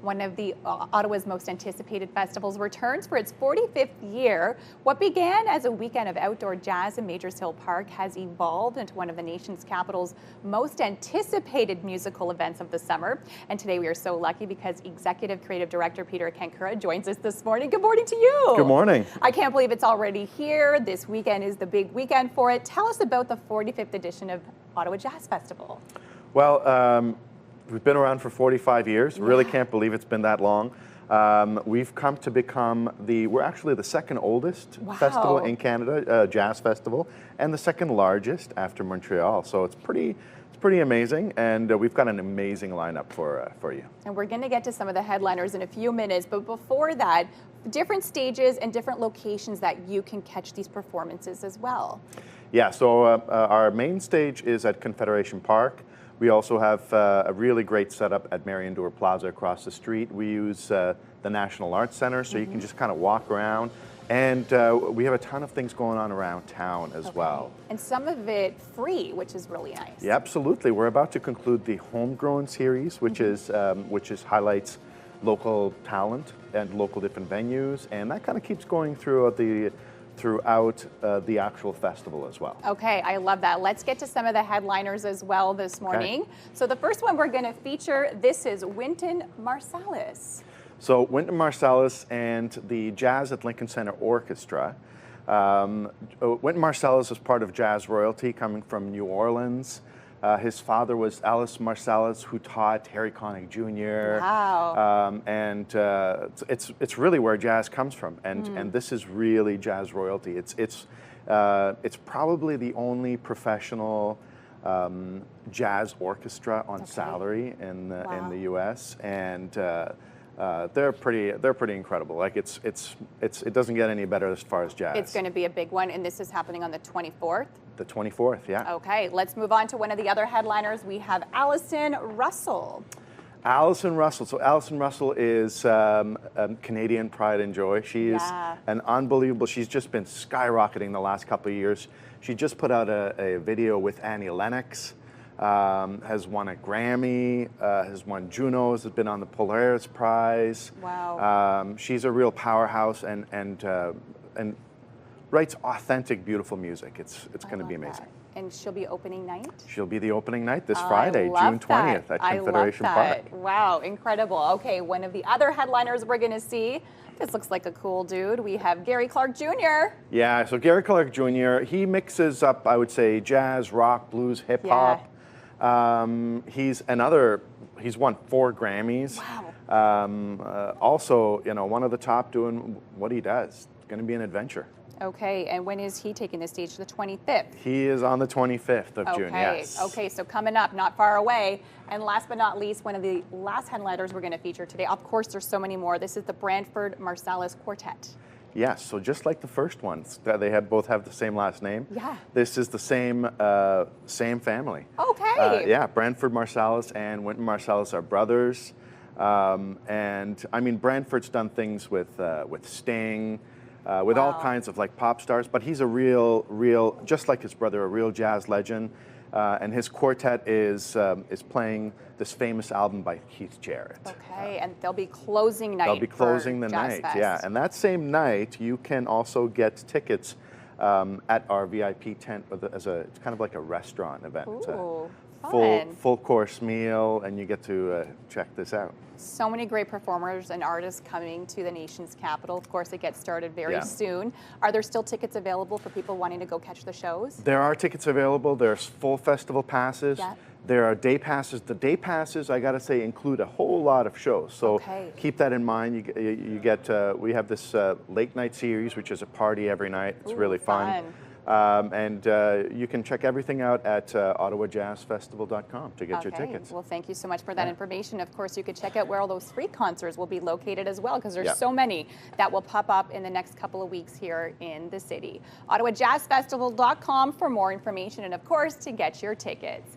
One of the Ottawa's most anticipated festivals returns for its 45th year. What began as a weekend of outdoor jazz in Majors Hill Park has evolved into one of the nation's capital's most anticipated musical events of the summer. And today we are so lucky because Executive Creative Director Peter Kankura joins us this morning. Good morning to you. Good morning. I can't believe it's already here. This weekend is the big weekend for it. Tell us about the 45th edition of Ottawa Jazz Festival. Well, we've been around for 45 years. Yeah. Really can't believe it's been that long. We've come to become we're actually the second oldest festival in Canada, jazz festival, and the second largest after Montreal. So it's pretty amazing, and we've got an amazing lineup for you. And we're going to get to some of the headliners in a few minutes, but before that, different stages and different locations that you can catch these performances as well. Yeah, so our main stage is at Confederation Park. We also have a really great setup at Marion Dewar Plaza across the street. We use the National Arts Center, so you can just kind of walk around. And we have a ton of things going on around town as well. And some of it free, which is really nice. Yeah, absolutely. We're about to conclude the Homegrown series, which is highlights local talent and local different venues, and that kind of keeps going throughout the actual festival as well. Okay, I love that. Let's get to some of the headliners as well this morning. Okay. So the first one we're going to feature, this is Winton Marcales. So Winton Marcales and the Jazz at Lincoln Center Orchestra. Winton Marcales is part of jazz royalty coming from New Orleans. His father was Allison Marcales, who taught Harry Connick Jr. Wow. And it's really where jazz comes from, and this is really jazz royalty. It's probably the only professional jazz orchestra on salary in the U.S. and they're pretty incredible. Like it doesn't get any better as far as jazz. It's going to be a big one, and this is happening on the 24th. The 24th, yeah. Okay, let's move on to one of the other headliners. We have Allison Russell. Allison Russell. So Allison Russell is Canadian pride and joy. She is an unbelievable. She's just been skyrocketing the last couple of years. She just put out a video with Annie Lennox. Has won a Grammy, has won Junos, has been on the Polaris Prize. Wow. She's a real powerhouse and writes authentic, beautiful music. It's going to be amazing. That. And she'll be opening night? She'll be the opening night this Friday, June 20th at Confederation Park. Wow, incredible. Okay, one of the other headliners we're going to see, this looks like a cool dude. We have Gary Clark Jr. Yeah, so Gary Clark Jr., he mixes up, I would say, jazz, rock, blues, hip hop. He's won 4 Grammys. Wow. Also, one of the top doing what he does. It's going to be an adventure. Okay, and when is he taking the stage? The 25th? He is on the 25th of June, yes. Okay, so coming up, not far away. And last but not least, one of the last headliners we're going to feature today. Of course, there's so many more. This is the Winton Marcales Quartet. Yes, so just like the first ones, they both have the same last name. Yeah. This is the same family. Okay. Yeah, Winton Marcales and Winton Marcales are brothers. And I mean, Branford's done things with Sting, with all kinds of like pop stars, but he's a real, just like his brother, a real jazz legend. And his quartet is playing this famous album by Keith Jarrett. Okay, and they'll be closing night. They'll be closing the night, yeah. And that same night, you can also get tickets at our VIP tent it's kind of like a restaurant event. Ooh, full course meal, and you get to check this out. So many great performers and artists coming to the nation's capital. Of course, it gets started very soon. Are there still tickets available for people wanting to go catch the shows? There are tickets available. There's full festival passes. Yeah. There are day passes. The day passes, I got to say, include a whole lot of shows. So keep that in mind. You get we have this late night series, which is a party every night. It's really fun. And you can check everything out at OttawaJazzFestival.com to get your tickets. Well, thank you so much for that information. Of course, you could check out where all those free concerts will be located as well, because there's so many that will pop up in the next couple of weeks here in the city. OttawaJazzFestival.com for more information and, of course, to get your tickets.